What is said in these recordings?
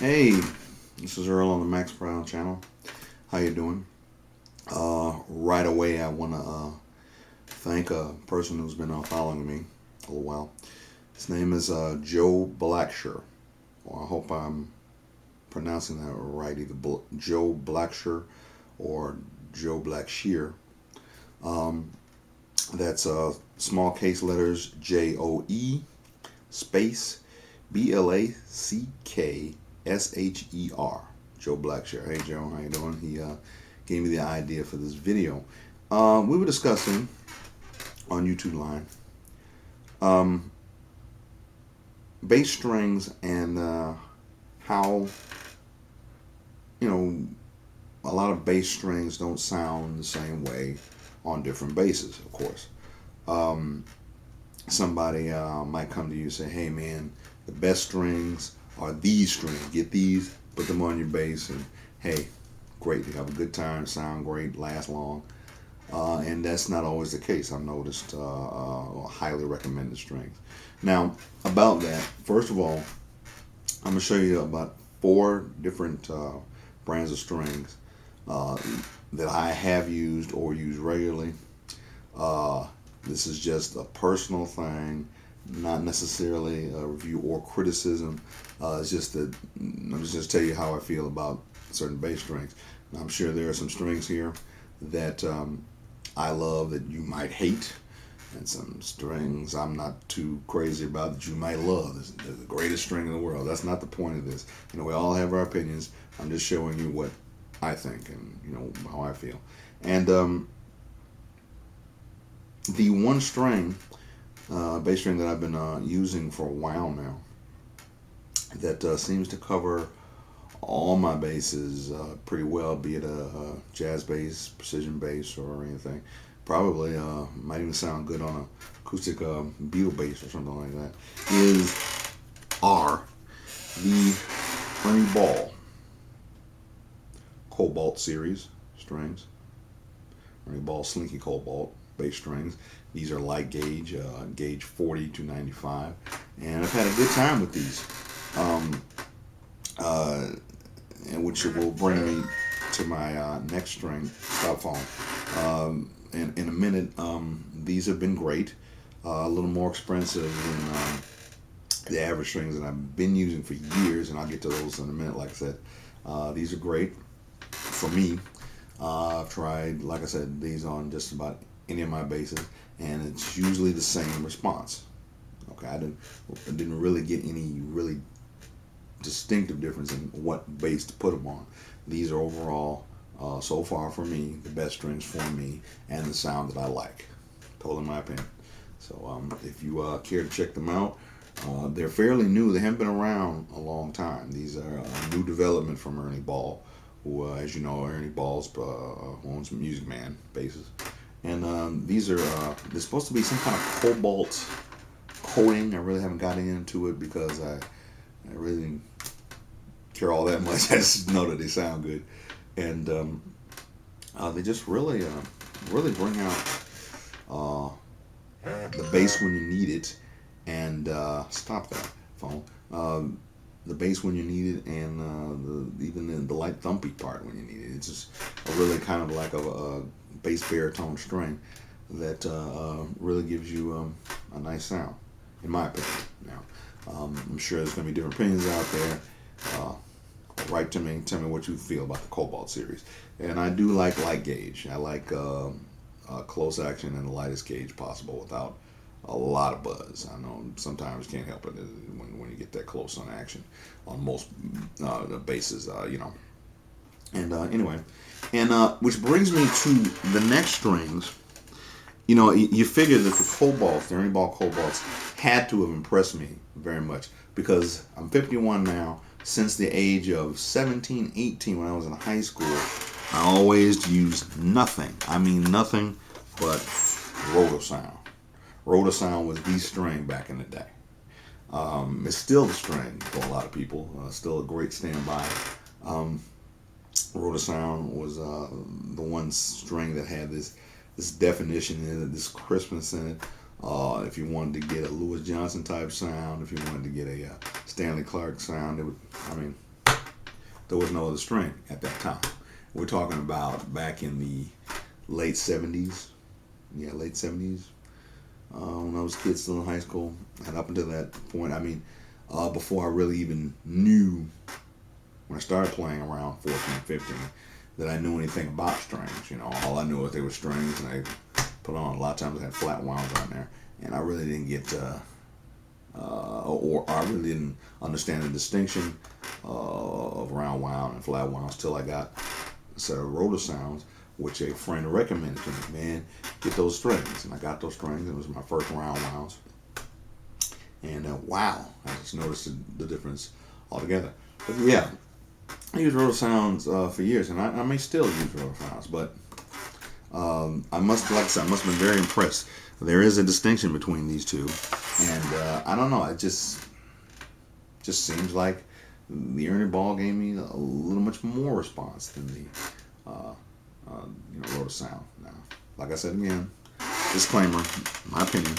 Hey, this is Earl on the maxproud channel. How you doing? Right away, I want to thank a person who's been following me a little while. His name is Joe Blacksher. Well, I hope I'm pronouncing that right, either Joe Blacksher or Joe Blackshear. Um, that's small case letters Joe space Blacksher. Joe Blacksher. Hey Joe, how you doing? He gave me the idea for this video. We were discussing on YouTube line um, bass strings and how a lot of bass strings don't sound the same way on different basses. Of course, um, somebody might come to you and say, "Hey man, the best strings are these strings. Get these, put them on your bass, and hey, great. You have a good time, sound great, last long." And that's not always the case. I've noticed highly recommended strings. Now, about that, first of all, I'm going to show you about 4 different brands of strings uh, that I have used or use regularly. Uh, this is just a personal thing, not necessarily a review or criticism. It's just that I'm just tell you how I feel about certain bass strings. Now, I'm sure there are some strings here that I love that you might hate, and some strings I'm not too crazy about that you might love. This is the greatest string in the world. That's not the point of this. We all have our opinions. I'm just showing you what I think and how I feel. And the one string, bass string that I've been using for a while now, that seems to cover all my basses pretty well, be it a jazz bass, precision bass, or anything. Probably might even sound good on a acoustic Beatle bass or something like that. Is the Turnball Cobalt series strings. Turnball Slinky Cobalt bass strings. These are light gauge, gauge 40 to 95, and I've had a good time with these. And which will bring me to my next string, stop phone. In a minute, these have been great. A little more expensive than the average strings that I've been using for years, and I'll get to those in a minute. Like I said, these are great for me. I've tried, like I said, these on just about any of my basses, and it's usually the same response. Okay, I didn't really get any really distinctive difference in what bass to put them on. These are overall, so far for me, the best strings for me and the sound that I like. Totally my opinion. So if you care to check them out, they're fairly new. They haven't been around a long time. These are a new development from Ernie Ball, who, as you know, Ernie Ball's owns Music Man basses. And these are they're supposed to be some kind of cobalt coating. I really haven't gotten into it because I really didn't care all that much. I just know that they sound good, and they just really bring out the bass when you need it, and stop that phone. The bass when you need it, and even the light thumpy part when you need it. It's just a really kind of like a bass baritone string that really gives you a nice sound, in my opinion. Now, I'm sure there's going to be different opinions out there. Write to me, tell me what you feel about the Cobalt series. And I do like light gauge. I like close action and the lightest gauge possible without a lot of buzz. I know sometimes you can't help it when you get that close on action on most basses. And anyway, and which brings me to the next strings. You figure that the Cobalts, the Ernie Ball Cobalts, had to have impressed me very much because I'm 51 now. Since the age of 17, 18, when I was in high school, I always used nothing. I mean nothing but Rotosound. Rotosound was the string back in the day. It's still the string for a lot of people. Still a great standby. Rotosound was the one string that had this definition in it, this crispness in it. If you wanted to get a Louis Johnson type sound, if you wanted to get a Stanley Clarke sound, there was no other string at that time. We're talking about back in the late 70s. Yeah, late 70s. When I was a kid, still in high school, and up until that point, I mean, before I really even knew, when I started playing around 14, 15, that I knew anything about strings. You know, all I knew was they were strings, and I put on, a lot of times I had flat wounds on there, and I really didn't get, or I really didn't understand the distinction of round wound and flat wounds till I got a set of rotor sounds, which a friend recommended to me. Man, get those strings, and I got those strings. It was my first round wounds, and wow, I just noticed the difference altogether. But yeah, I used rotor sounds for years, and I may still use rotor sounds, but I must, like I said, I must have been very impressed. There is a distinction between these two, and I don't know. It just seems like the Ernie Ball gave me a little much more response than the rotor sound. Now, like I said again, disclaimer, my opinion.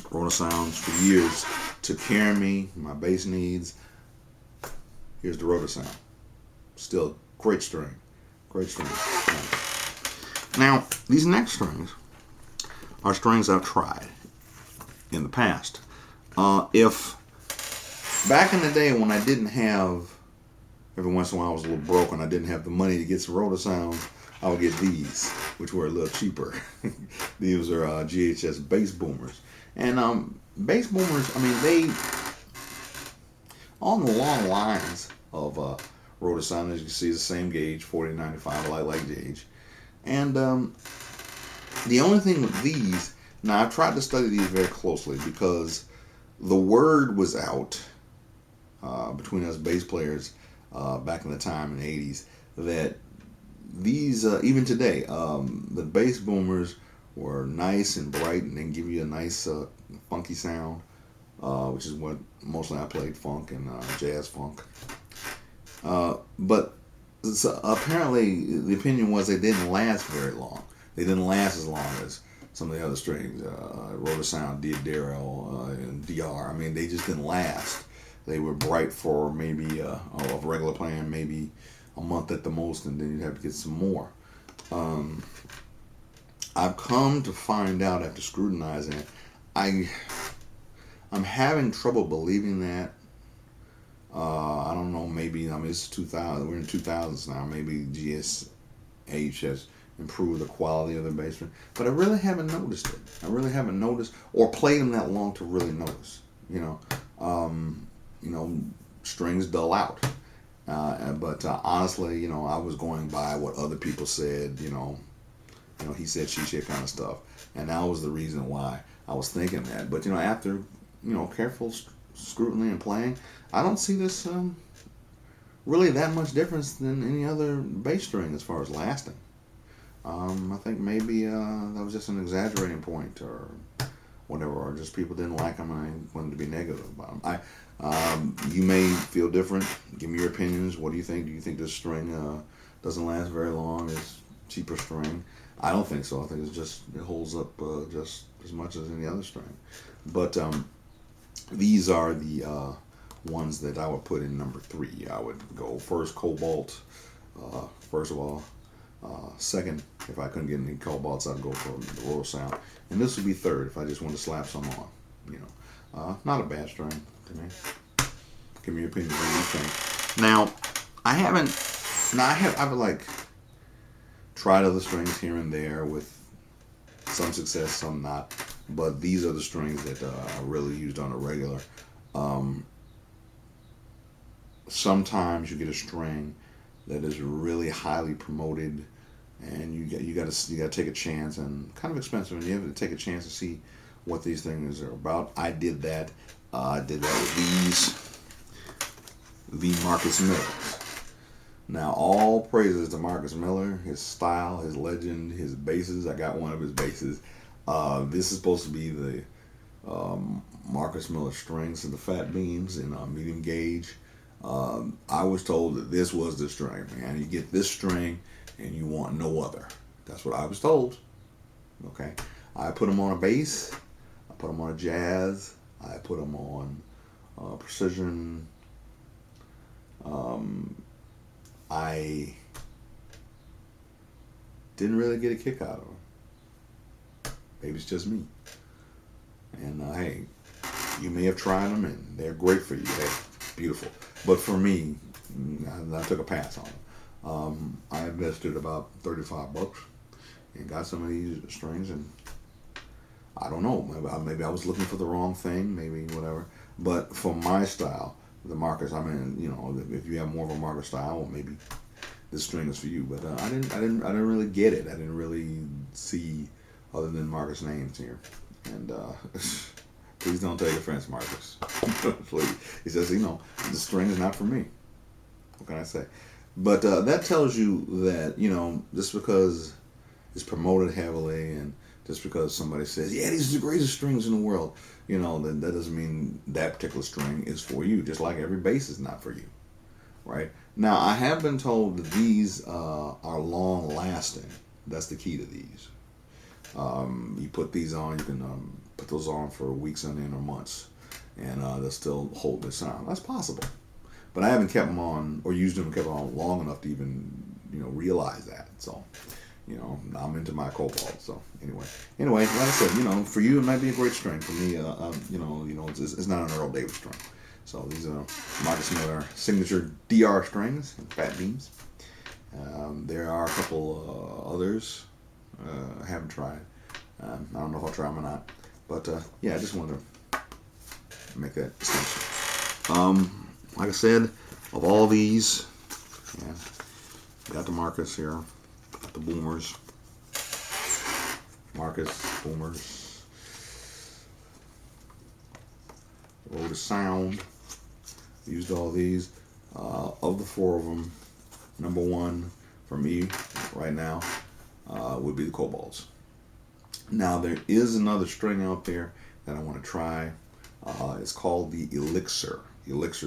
Rotor sounds for years took care of me, my bass needs. Here's the rotor sound. Still great string. Great string. Now, these next strings are strings I've tried in the past. If back in the day when I didn't have, every once in a while I was a little broke and I didn't have the money to get some rotor sounds, I would get these, which were a little cheaper. These are GHS bass boomers. And bass boomers, I mean, they, on the long lines of rotor sound, as you can see, the same gauge, 4095, a light gauge. And the only thing with these, now I've tried to study these very closely because the word was out between us bass players back in the time in the 80s that these, even today, the bass boomers were nice and bright and then give you a nice funky sound, which is what mostly I played, funk and jazz funk. But so apparently the opinion was they didn't last very long. They didn't last as long as some of the other strings, rotor sound, Diodero, and DR. I mean, they just didn't last. They were bright for maybe a regular playing, maybe a month at the most, and then you'd have to get some more. I've come to find out after scrutinizing it, I'm having trouble believing that. I don't know, maybe, I mean, it's 2000, we're in 2000s now, maybe GSH has improved the quality of the bass string, but I really haven't noticed it. I really haven't noticed, or played them that long to really notice, strings dull out. But honestly, I was going by what other people said, he said, she said kind of stuff. And that was the reason why I was thinking that. But, after, careful scrutiny and playing, I don't see this really that much difference than any other bass string as far as lasting. I think maybe that was just an exaggerating point or whatever, or just people didn't like them and I wanted to be negative about them. You may feel different. Give me your opinions. What do you think? Do you think this string doesn't last very long? It's cheaper string? I don't think so. I think it holds up just as much as any other string. But these are the ones that I would put in number 3. I would go first Cobalt, first of all. Second, if I couldn't get any Cobalts, I'd go for the rotor sound. And this would be third if I just wanted to slap some on. Not a bad string to me. Give me your opinion. What do you think? Now, I've like tried other strings here and there with some success, some not. But these are the strings that I really used on a regular. Sometimes you get a string that is really highly promoted, and you got to take a chance, and kind of expensive, and you have to take a chance to see what these things are about. I did that. I did that with the Marcus Millers. Now, all praises to Marcus Miller, his style, his legend, his basses. I got one of his basses. This is supposed to be the Marcus Miller strings and the fat beams in medium gauge. I was told that this was the string, man. You get this string and you want no other. That's what I was told. Okay. I put them on a bass. I put them on a jazz. I put them on precision I didn't really get a kick out of them. Maybe it's just me. And hey, you may have tried them and they're great for you. Hey, beautiful. But for me, I took a pass on them. I invested about $35 and got some of these strings, and I don't know. Maybe I was looking for the wrong thing. Maybe whatever. But for my style, the markers. I mean, you know, if you have more of a marker style, well, maybe this string is for you. But I didn't really get it. I didn't really see other than Marcus' names here. And please don't take offense, Marcus. Please. He says, you know, the string is not for me. What can I say? But that tells you that, you know, just because it's promoted heavily and just because somebody says, yeah, these are the greatest strings in the world, you know, that doesn't mean that particular string is for you. Just like every bass is not for you, right? Now, I have been told that these are long lasting. That's the key to these. You put these on, you can put those on for weeks on end or months, and they'll still hold their sound. That's possible. But I haven't kept them on or used them and kept them on long enough to even, you know, realize that. So, you know, I'm into my Cobalt. So anyway, like I said, you know, for you it might be a great string. For me, you know, it's not an Earl Davis string. So these are Marcus Miller signature DR strings, fat beams. There are a couple others I haven't tried. I don't know if I'll try them or not. But yeah, I just wanted to make that distinction. Like I said, of all these, yeah, got the Marcus here, got the Boomers, Marcus, Boomers, Road of Sound, used all these. Of the four of them, number one for me right now would be the Cobalts. Now there is another string out there that I want to try. It's called the Elixir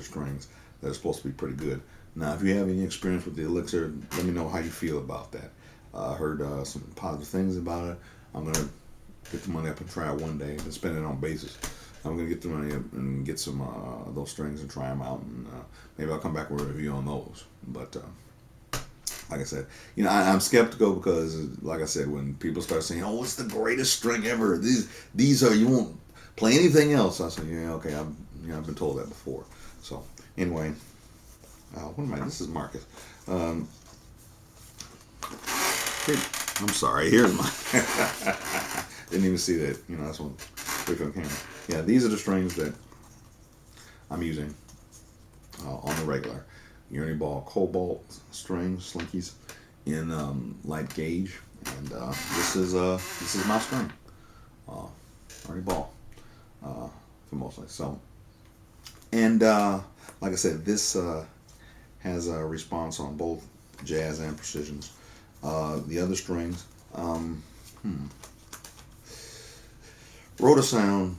strings that are supposed to be pretty good. Now, if you have any experience with the Elixir, let me know how you feel about that. I heard some positive things about it. I'm going to get the money up and try it one day and spend it on basis. I'm going to get the money up and get some those strings and try them out, and maybe I'll come back with a review on those. But like I said, you know, I'm skeptical because, like I said, when people start saying, "Oh, it's the greatest string ever," these are, you won't play anything else. I say, yeah, okay, I've been told that before. So anyway, what am I? This is Marcus. I'm sorry. Here's my. Didn't even see that. You know, that's one. Wait for the camera. Yeah, these are the strings that I'm using on the regular. Unity Ball Cobalt strings, slinkies in light gauge, and this is my string. Unity Ball for mostly. So, and like I said, this has a response on both jazz and precisions. The other strings, Rotor Sound,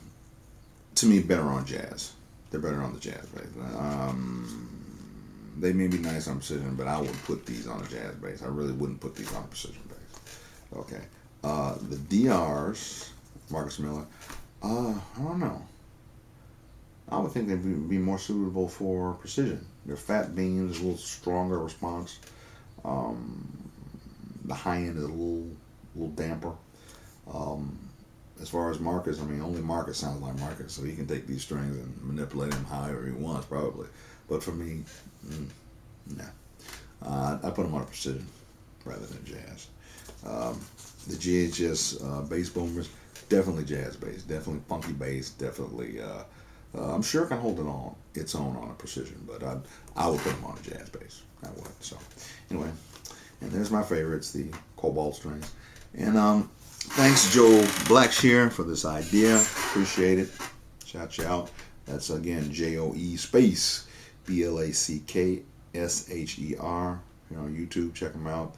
to me, better on jazz. They're better on the jazz bass. They may be nice on precision, but I would put these on a jazz bass. I really wouldn't put these on a precision bass. Okay. The DRs, Marcus Miller, I don't know. I would think they'd be more suitable for precision. They're fat beams, a little stronger response. The high end is a little damper. As far as Marcus, I mean, only Marcus sounds like Marcus, so he can take these strings and manipulate them however he wants, probably. But for me, nah. I put them on a precision rather than jazz. The GHS bass boomers, definitely jazz bass, definitely funky bass, definitely. I'm sure it can hold it on its own on a precision, but I would put them on a jazz bass. I would. So anyway, and there's my favorites, the Cobalt strings. And thanks, Joe Blacksher, for this idea. Appreciate it. Shout you out. That's again JOE space BLACKSHER here on YouTube. Check them out.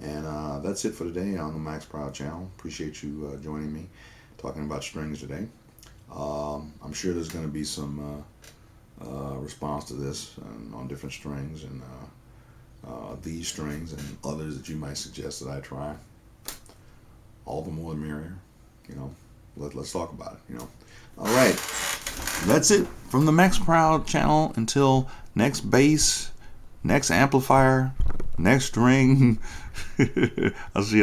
And that's it for today on the Max Proud channel. Appreciate you joining me talking about strings today. I'm sure there's going to be some response to this on different strings and these strings and others that you might suggest that I try. All the more the merrier. You know, let's talk about it. You know. All right, that's it from the Max Proud channel. Until next bass next amplifier, next string. I'll see you later.